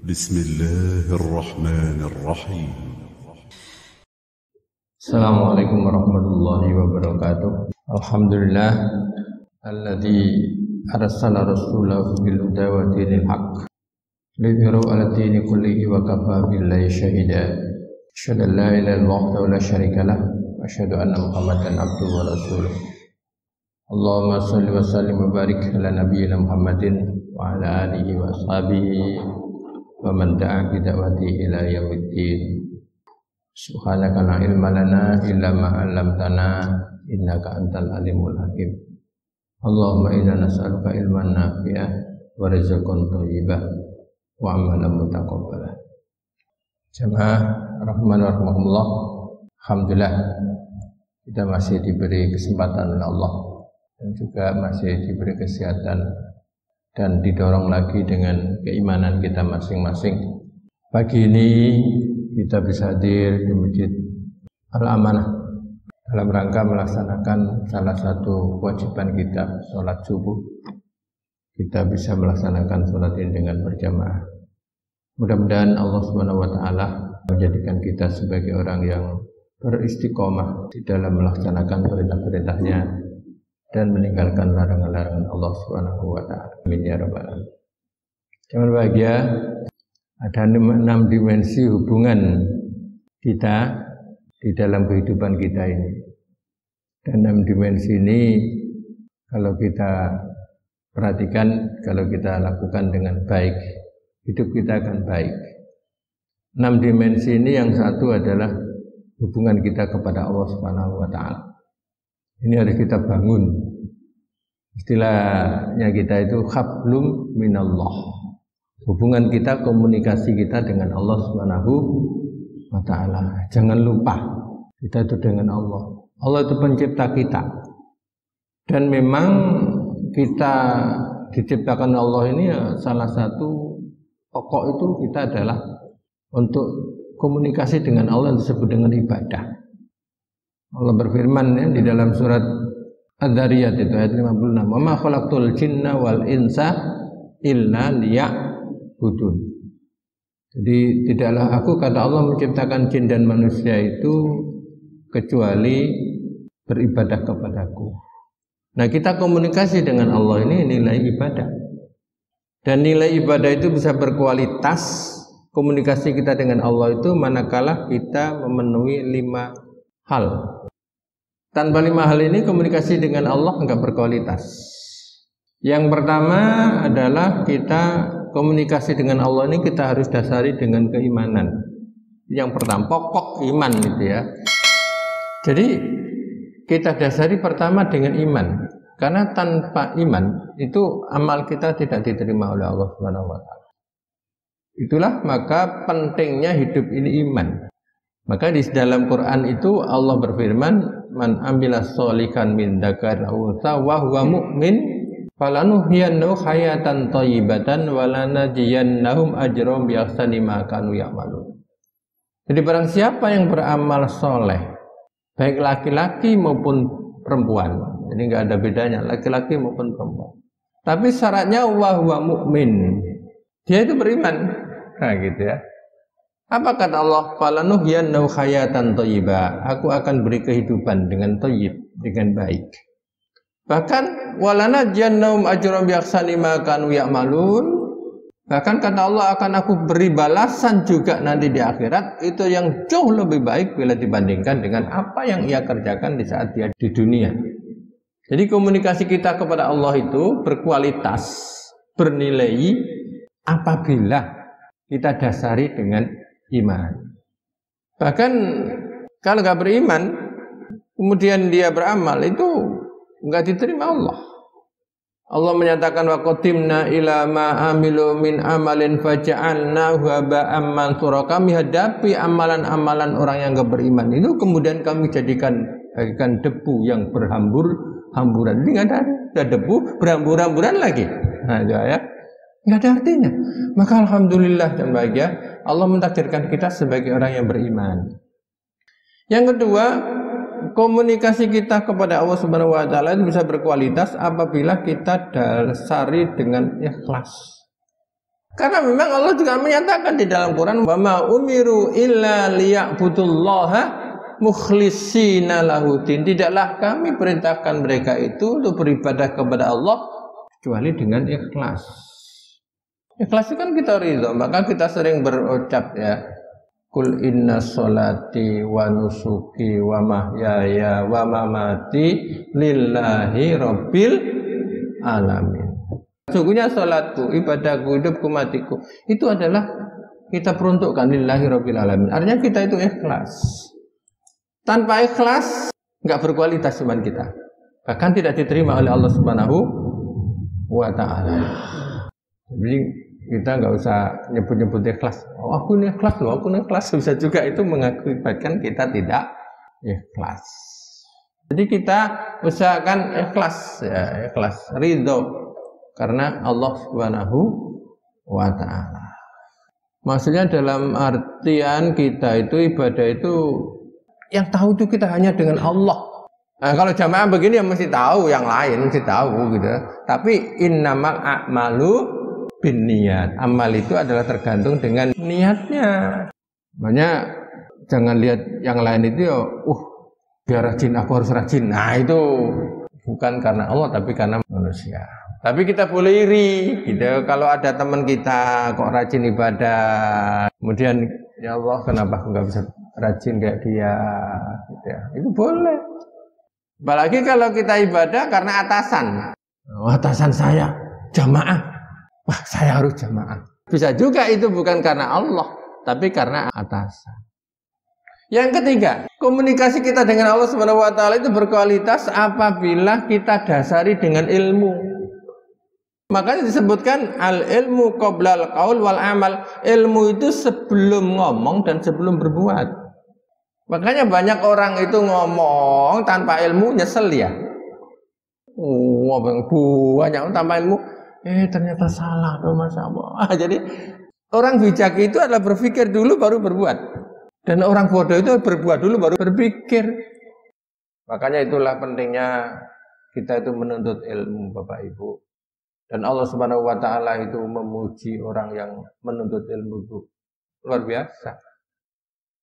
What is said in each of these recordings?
بسم الله الرحمن الرحيم. السلام عليكم ورحمة الله وبركاته. الحمد لله الذي أرسل رسوله بالهدى ودين الحق ليظهره على الدين كله وكفى بالله شهيدا. أشهد أن لا إله إلا الله وحده لا شريك له وأشهد أن محمدا عبده ورسوله. اللهم صل وسلم وبارك على نبينا محمد وعلى آله وأصحابه ومن دعا بدعوته إلى يوم الدين. Subhanaka la ilma lana illa ma 'allamtana innaka antal alimul hakim. Allahumma inna nas'aluka ilman nafi'ah wa rizqan thayyibah wa amalan mutaqabbalah. Jamaah rahman wa rahmatullah. Alhamdulillah kita masih diberi kesempatan oleh Allah dan juga masih diberi kesehatan dan didorong lagi dengan keimanan kita masing-masing. Pagi ini kita bisa hadir di Masjid Al-Amanah dalam rangka melaksanakan salah satu kewajiban kita, sholat subuh. Kita bisa melaksanakan sholat ini dengan berjamaah. Mudah-mudahan Allah SWT menjadikan kita sebagai orang yang beristiqomah di dalam melaksanakan perintah-perintahnya dan meninggalkan larangan-larangan Allah SWT. Amin ya rabbal alamin. Jangan bahagia. Ada 6 dimensi hubungan kita di dalam kehidupan kita ini. Dan 6 dimensi ini kalau kita perhatikan, kalau kita lakukan dengan baik, hidup kita akan baik. 6 dimensi ini yang satu adalah hubungan kita kepada Allah Subhanahu wa taala. Ini harus kita bangun. Istilahnya kita itu hablum minallah. Hubungan kita, komunikasi kita dengan Allah Subhanahu wa ta'ala. Jangan lupa, kita itu dengan Allah. Allah itu pencipta kita. Dan memang kita diciptakan Allah ini ya, salah satu pokok itu kita adalah untuk komunikasi dengan Allah yang disebut dengan ibadah. Allah berfirman ya, di dalam surat Ad-Dariyat itu ayat 56. Wa ma khalaqtul jinna wal insa illa liya'budun. Jadi tidaklah aku, kata Allah, menciptakan jin dan manusia itu kecuali beribadah kepadaku. Nah, kita komunikasi dengan Allah ini nilai ibadah. Dan nilai ibadah itu bisa berkualitas. Komunikasi kita dengan Allah itu manakala kita memenuhi 5 hal. Tanpa 5 hal ini komunikasi dengan Allah enggak berkualitas. Yang pertama adalah kita komunikasi dengan Allah ini kita harus dasari dengan keimanan. Yang pertama, pokok iman gitu ya. Jadi kita dasari pertama dengan iman. Karena tanpa iman itu amal kita tidak diterima oleh Allah Subhanahu wa taala. Itulah maka pentingnya hidup ini iman. Maka di dalam Quran itu Allah berfirman, "Man amila sholihan min dzakarin aw untha wa huwa mu'min falanuhyiyannahu hayatan thayyibatan wa lanajziyannahum ajrahum bi ahsani ma kanu ya'malun." Jadi barang siapa yang beramal soleh, baik laki-laki maupun perempuan, jadi enggak ada bedanya laki-laki maupun perempuan. Tapi syaratnya wa huwa mu'min. Dia itu beriman. Nah gitu ya. Apa kata Allah? Falanuhyiyannahu hayatan thayyibah. Aku akan beri kehidupan dengan thayyib, dengan baik. Bahkan walana jannahum ajran bi ahsani ma kanu ya'malun. Bahkan kata Allah, akan aku beri balasan juga nanti di akhirat itu yang jauh lebih baik bila dibandingkan dengan apa yang ia kerjakan di saat dia di dunia. Jadi komunikasi kita kepada Allah itu berkualitas, bernilai apabila kita dasari dengan iman. Bahkan kalau nggak beriman kemudian dia beramal itu enggak diterima Allah. Allah menyatakan wa qatimna ila ma amilu min amalin faja'alnahu haba'an mansura. Kami hadapi amalan-amalan orang yang enggak beriman itu kemudian kami jadikan bagikan debu yang berhambur-hamburan. Ini enggak ada debu berhambur-hamburan lagi. Nah, ya. Enggak ada artinya. Maka alhamdulillah dan bahagia Allah mentakdirkan kita sebagai orang yang beriman. Yang kedua, komunikasi kita kepada Allah Subhanahu wa taala itu bisa berkualitas apabila kita dasari dengan ikhlas. Karena memang Allah juga menyatakan di dalam Quran, wa ma umiru illa liya'budullaha mukhlishina lahuddin. Tidaklah kami perintahkan mereka itu untuk beribadah kepada Allah kecuali dengan ikhlas. Ikhlas itu kan kita ridho, maka kita sering berucap ya, Kul inna sholati wa nusuki wa mahyaya wa mamati lillahi rabbil alamin. Sesungguhnya salatku, ibadahku, hidupku, matiku itu adalah kita peruntukkan lillahi rabbil alamin. Artinya kita itu ikhlas. Tanpa ikhlas enggak berkualitas iman kita. Bahkan tidak diterima oleh Allah Subhanahu wa taala. Jadi kita nggak usah nyebut-nyebut ikhlas. Oh, aku ini ikhlas loh, aku ini ikhlas. Bisa juga itu mengakibatkan kita tidak ikhlas. Jadi kita usahakan ikhlas, ya, ikhlas, ridho karena Allah Subhanahu wa taala. Maksudnya dalam artian kita itu ibadah itu yang tahu itu kita hanya dengan Allah. Nah, kalau jamaah begini ya mesti tahu yang lain, mesti tahu gitu. Tapi innamal a'malu binniyat. Amal itu adalah tergantung dengan niatnya. Makanya jangan lihat yang lain itu ya, biar rajin aku harus rajin. Nah, itu bukan karena Allah tapi karena manusia. Tapi kita boleh iri gitu. Kalau ada teman kita kok rajin ibadah, kemudian ya Allah kenapa aku nggak bisa rajin kayak dia gitu ya. Itu boleh. Apalagi kalau kita ibadah karena atasan. Atasan saya jamaah. Wah, saya harus jamaah. Bisa juga itu bukan karena Allah, tapi karena atasan. Yang ketiga, komunikasi kita dengan Allah Subhanahu wa taala itu berkualitas apabila kita dasari dengan ilmu. Makanya disebutkan al-ilmu qoblal qaul wal amal. Ilmu itu sebelum ngomong dan sebelum berbuat. Makanya banyak orang itu ngomong tanpa ilmu nyesel ya. Banyak tanpa ilmu, ternyata salah tuh Masya Allah. Jadi orang bijak itu adalah berpikir dulu baru berbuat. Dan orang bodoh itu berbuat dulu baru berpikir. Makanya itulah pentingnya kita itu menuntut ilmu Bapak Ibu. Dan Allah Subhanahu wa taala itu memuji orang yang menuntut ilmu itu luar biasa.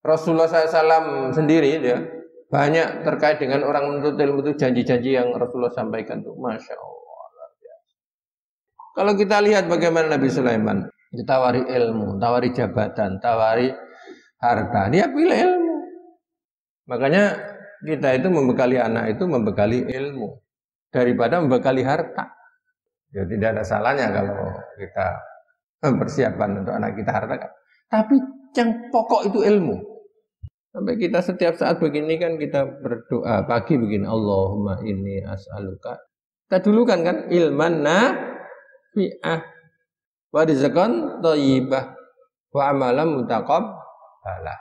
Rasulullah SAW sendiri ya, banyak terkait dengan orang menuntut ilmu itu janji-janji yang Rasulullah sampaikan tuh, Masya Allah luar biasa. Kalau kita lihat bagaimana Nabi Sulaiman ditawari ilmu, tawari jabatan, tawari harta, dia pilih ilmu. Makanya kita itu membekali anak itu membekali ilmu daripada membekali harta. Ya tidak ada salahnya kalau kita persiapan untuk anak kita harta. Tapi yang pokok itu ilmu. Sampai kita setiap saat begini kan kita berdoa pagi begini, Allahumma inni as'aluka. Kita dulu kan ilman nafi'ah wa rizqan thayyibah wa amalan mutaqabbalah.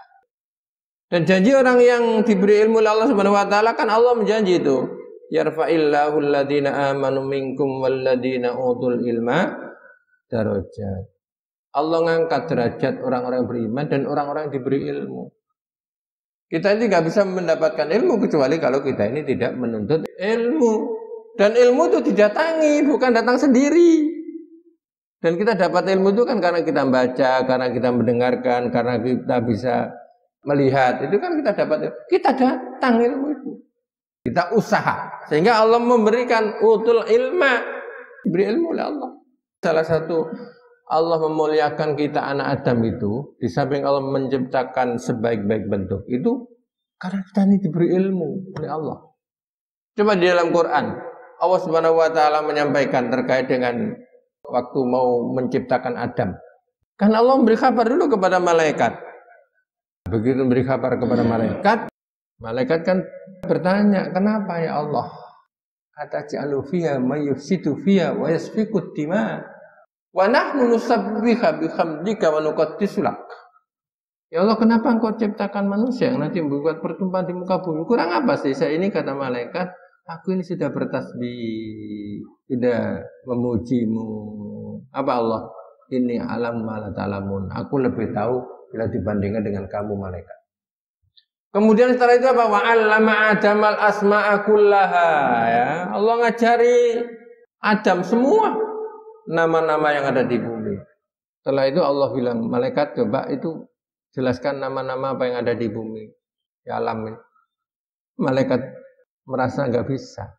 Dan janji orang yang diberi ilmu oleh Allah Subhanahu wa taala kan Allah menjanji itu, yarfa'illahu alladhina amanu minkum walladhina utul ilma darajat. Allah ngangkat derajat orang-orang yang beriman dan orang-orang yang diberi ilmu. Kita ini nggak bisa mendapatkan ilmu kecuali kalau kita ini tidak menuntut ilmu. Dan ilmu itu didatangi, bukan datang sendiri. Dan kita dapat ilmu itu kan karena kita baca, karena kita mendengarkan, karena kita bisa melihat. Itu kan kita dapat ilmu. Kita datang ilmu itu. Kita usaha. Sehingga Allah memberikan utul ilma. Diberi ilmu oleh Allah. Salah satu Allah memuliakan kita anak Adam itu, di samping Allah menciptakan sebaik-baik bentuk, itu karena kita ini diberi ilmu oleh Allah. Coba di dalam Quran, Allah Subhanahu wa taala menyampaikan terkait dengan waktu mau menciptakan Adam. Kan Allah memberi kabar dulu kepada malaikat. Begitu memberi kabar kepada malaikat, malaikat kan bertanya, "Kenapa ya Allah? Ataj'alu fiha may yufsidu fiha wa yasfiku dima?" Wa nahnu nusabbiha bihamdika wa nuqaddisu lak. Ya Allah, kenapa engkau ciptakan manusia yang nanti membuat pertumpahan di muka bumi? Kurang apa sih saya ini, kata malaikat, aku ini sudah bertasbih, sudah memujimu. Apa Allah? Ini alam ma la ta'lamun. Aku lebih tahu bila dibandingkan dengan kamu malaikat. Kemudian setelah itu apa? Wa 'allama Adamal asma'a kullaha. Ya, Allah ngajari Adam semua nama-nama yang ada di bumi. Setelah itu Allah bilang, malaikat coba itu jelaskan nama-nama apa yang ada di bumi, di alam ini. Malaikat merasa nggak bisa.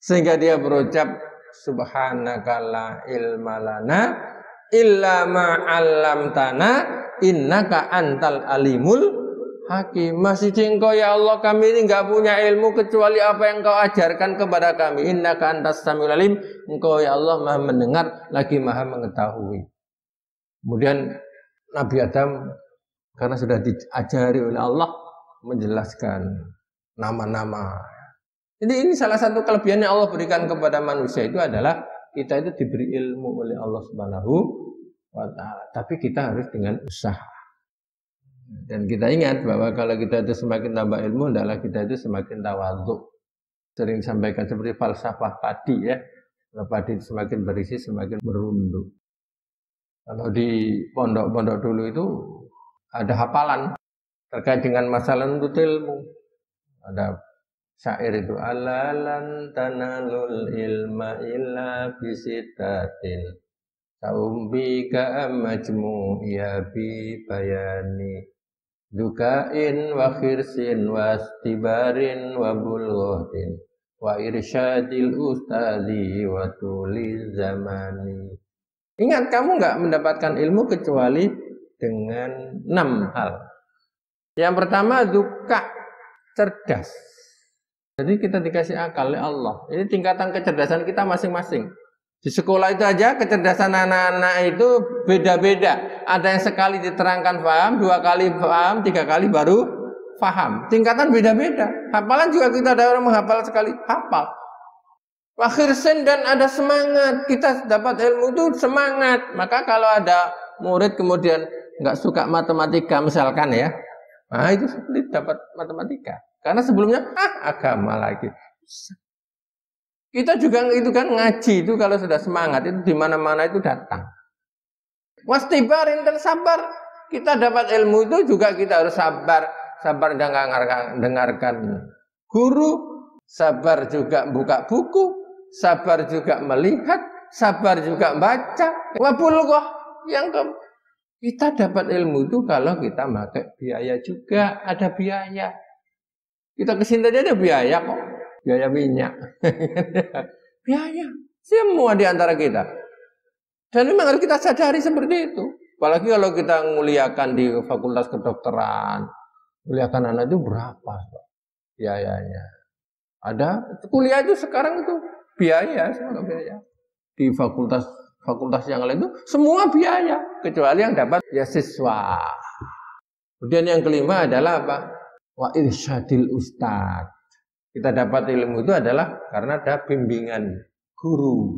Sehingga dia berucap, subhanaka la ilma lana illa ma 'allamtana innaka antal alimul hakim. Masih engkau ya Allah, kami ini enggak punya ilmu kecuali apa yang Kau ajarkan kepada kami. Innaka antas samiul alim. Engkau ya Allah Maha mendengar lagi Maha mengetahui. Kemudian Nabi Adam karena sudah diajari oleh Allah menjelaskan nama-nama. Jadi ini salah satu kelebihan yang Allah berikan kepada manusia itu adalah kita itu diberi ilmu oleh Allah Subhanahu wa ta'ala. Tapi kita harus dengan usaha. Dan kita ingat bahwa kalau kita itu semakin tambah ilmu adalah kita itu semakin tawadhu. Sering sampaikan seperti falsafah padi ya. Kalau padi semakin berisi semakin merunduk. Kalau di pondok-pondok dulu itu ada hafalan terkait dengan masalah nuntut ilmu. Ada syair itu alalan tanalul ilma illa bisitatin saumbika majmu'iya bi bayani dukain wa khirsin wa istibarin wa bulghatin wa irsyadil ustadi wa tuliz zamani. Ingat, kamu enggak mendapatkan ilmu kecuali dengan 6 hal. Yang pertama duka, cerdas. Jadi kita dikasih akal oleh Allah. Ini tingkatan kecerdasan kita masing-masing. Di sekolah itu aja kecerdasan anak-anak itu beda-beda. Ada yang sekali diterangkan paham, 2 kali paham, 3 kali baru paham. Tingkatan beda-beda. Hafalan juga kita ada orang menghafal sekali, hafal. Wakhirsen dan ada semangat. Kita dapat ilmu itu semangat. Maka kalau ada murid kemudian nggak suka matematika misalkan ya, nah itu sulit dapat matematika. Karena sebelumnya agama lagi. Kita juga itu kan ngaji itu kalau sudah semangat itu di mana-mana itu datang. Wastibarin dan sabar. Kita dapat ilmu itu juga kita harus sabar. Sabar dengarkan guru, sabar juga buka buku, sabar juga melihat, sabar juga baca. Wabulghah yang kita dapat ilmu itu kalau kita pakai biaya juga, ada biaya. Kita kesini tadi ada biaya kok, biaya minyak, biaya semua di antara kita. Dan memang harus kita sadari seperti itu. Apalagi kalau kita muliakan di fakultas kedokteran, muliakan anak itu berapa biayanya? Ada kuliah itu sekarang itu biaya, semua biaya. Di fakultas yang lain itu semua biaya, kecuali yang dapat ya siswa. Kemudian yang kelima adalah apa? Wa irsyadil ustad. Kita dapat ilmu itu adalah karena ada bimbingan guru.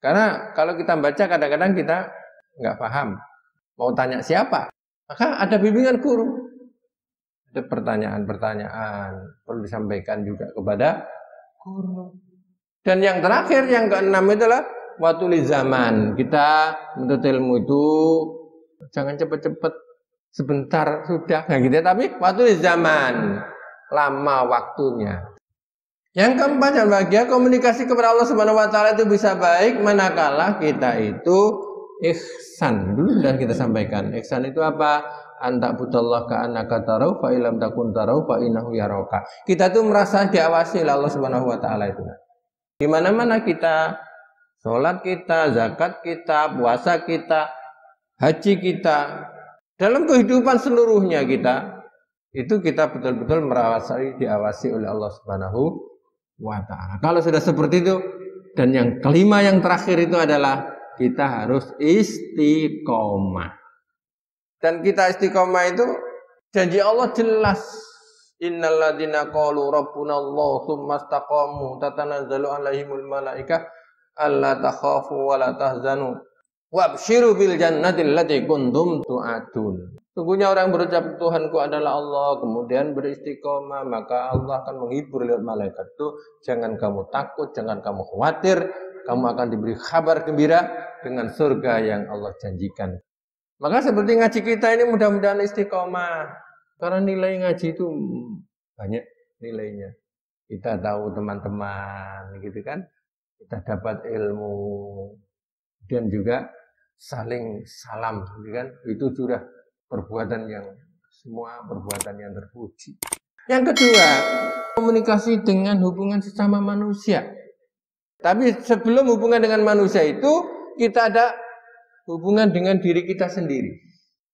Karena kalau kita baca kadang-kadang kita nggak paham. Mau tanya siapa? Maka ada bimbingan guru. Ada pertanyaan-pertanyaan perlu disampaikan juga kepada guru. Dan yang terakhir, yang keenam adalah watuli zaman. Kita menuntut ilmu itu jangan cepat-cepat, sebentar sudah, nah gitu ya. Tapi watuli zaman, lama waktunya. Yang keempat yang bahagia, komunikasi kepada Allah Subhanahu wa taala itu bisa baik manakala kita itu ihsan. Dulu sudah kita sampaikan. Ihsan itu apa? Anta budallah ka annaka tarau fa ilam takun tarau fa innahu yaraka. Kita tuh merasa diawasi oleh Allah Subhanahu wa taala itu. Di mana-mana kita, sholat kita, zakat kita, puasa kita, haji kita, dalam kehidupan seluruhnya kita, itu kita betul-betul merasa diawasi oleh Allah Subhanahu wa ta'ala. Kalau sudah seperti itu, dan yang kelima yang terakhir itu adalah kita harus istiqomah. Dan kita istiqomah itu janji Allah jelas. Innal ladzina qalu rabbuna Allah tsumma istaqamu tatanazzalu alaihimul malaikah alla takhafu wa la tahzanu wabshiru bil jannati allati kuntum tu'adun. Sungguhnya orang berucap Tuhanku adalah Allah, kemudian beristiqomah, maka Allah akan menghibur lewat malaikat itu. Jangan kamu takut, jangan kamu khawatir, kamu akan diberi kabar gembira dengan surga yang Allah janjikan. Maka seperti ngaji kita ini mudah-mudahan istiqomah. Karena nilai ngaji itu banyak nilainya. Kita tahu teman-teman gitu kan. Kita dapat ilmu. Dan juga saling salam, kan? Itu sudah perbuatan yang semua perbuatan yang terpuji. Yang kedua, komunikasi dengan hubungan sesama manusia. Tapi sebelum hubungan dengan manusia itu, kita ada hubungan dengan diri kita sendiri.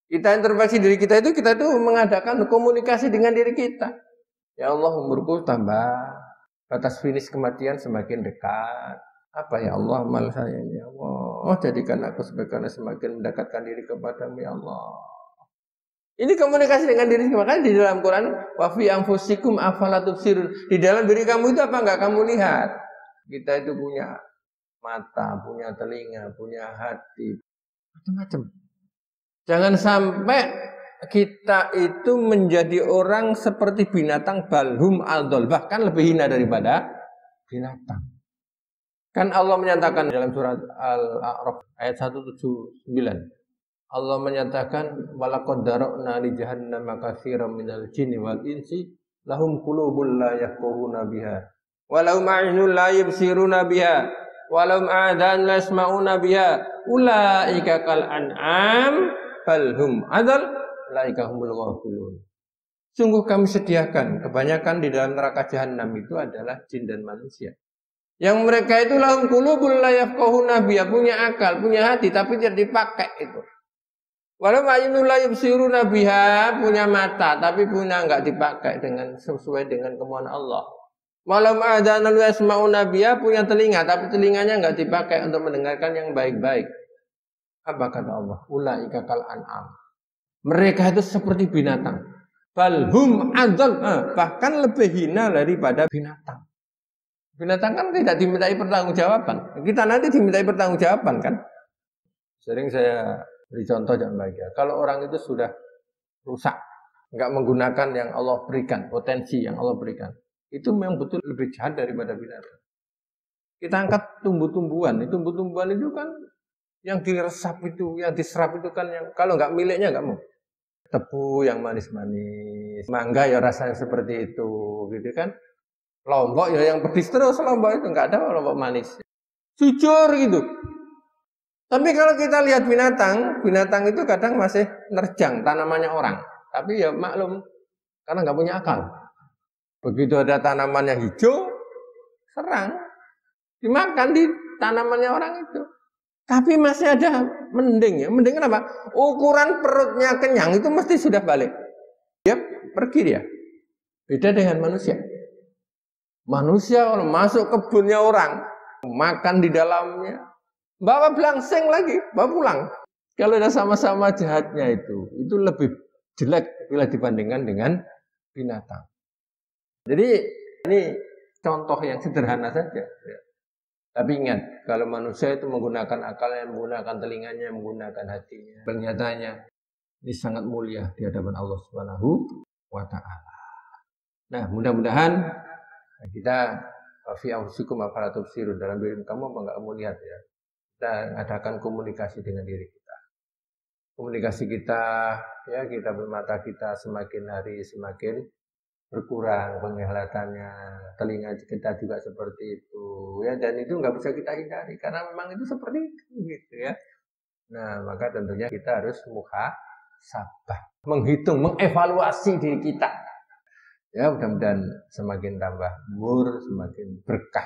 Kita introspeksi diri kita itu mengadakan komunikasi dengan diri kita. Ya Allah, umurku tambah, batas finish kematian semakin dekat. Apa ya Allah, amal saya ini ya Allah, jadikan aku semakin mendekatkan diri kepadamu ya Allah. Ini komunikasi dengan diri sendiri. Makanya di dalam Quran, wa fi anfusikum afala tubsirun. Di dalam diri kamu itu apa enggak kamu lihat? Kita itu punya mata, punya telinga, punya hati, macam-macam. Jangan sampai kita itu menjadi orang seperti binatang, balhum adol, bahkan lebih hina daripada binatang. Kan Allah menyatakan dalam surat Al-A'raf ayat 179. Allah menyatakan walaqad dara'na li jahannama katsiran minal jinni wal insi lahum qulubun la yafqahuna biha wa lahum a'yunun la yubsiruna biha wa lahum a'dhan la yasma'una biha ulaika kal an'am bal hum adall ulaika humul ghafilun. Sungguh kami sediakan kebanyakan di dalam neraka jahanam itu adalah jin dan manusia. Yang mereka itu lahum qulubun la yafqahuna biha, punya akal, punya hati tapi tidak dipakai itu. Walau ma'yunun la yubsiruna biha, punya mata tapi punya enggak dipakai dengan sesuai dengan kemauan Allah. Walau ma'adana lu yasma'una biha, punya telinga tapi telinganya enggak dipakai untuk mendengarkan yang baik-baik. Apa kata Allah? Ulaika kal an'am. Mereka itu seperti binatang. Balhum adall, bahkan lebih hina daripada binatang. Binatang kan tidak dimintai pertanggungjawaban. Kita nanti dimintai pertanggungjawaban kan? Sering saya beri contoh jangan bahagia. Kalau orang itu sudah rusak, nggak menggunakan yang Allah berikan, potensi yang Allah berikan, itu memang betul lebih jahat daripada binatang. Kita angkat tumbuh-tumbuhan, tumbuh-tumbuhan itu kan yang diresap itu, yang diserap itu kan yang kalau nggak miliknya nggak mau. Tebu yang manis-manis, mangga ya rasanya seperti itu, gitu kan. Lombok ya yang pedis terus, lombok itu nggak ada lombok manis. Jujur gitu. Tapi kalau kita lihat binatang, binatang itu kadang masih nerjang tanamannya orang. Tapi ya maklum, karena nggak punya akal. Begitu ada tanaman yang hijau, serang. Dimakan di tanamannya orang itu. Tapi masih ada mending ya. Mending kenapa? Ukuran perutnya kenyang itu mesti sudah balik. Dia pergi dia. Beda dengan manusia. Manusia kalau masuk kebunnya orang, makan di dalamnya, bawa belangsing lagi, bawa pulang. Kalau udah sama-sama jahatnya itu lebih jelek bila dibandingkan dengan binatang. Jadi ini contoh yang sederhana saja. Tapi ingat, kalau manusia itu menggunakan akalnya, menggunakan telinganya, menggunakan hatinya, penglihatannya, ini sangat mulia di hadapan Allah Subhanahu wa Ta'ala. Nah, mudah-mudahan kita fi anfusikum afala tubsirun, dalam diri kamu apa enggak kamu lihat ya. Kita adakan komunikasi dengan diri kita. Komunikasi kita, ya kita bermata kita semakin hari semakin berkurang penglihatannya, telinga kita juga seperti itu, ya, dan itu nggak bisa kita hindari karena memang itu seperti itu, gitu ya. Nah, maka tentunya kita harus muhasabah, menghitung, mengevaluasi diri kita. Ya, mudah-mudahan semakin tambah umur, semakin berkah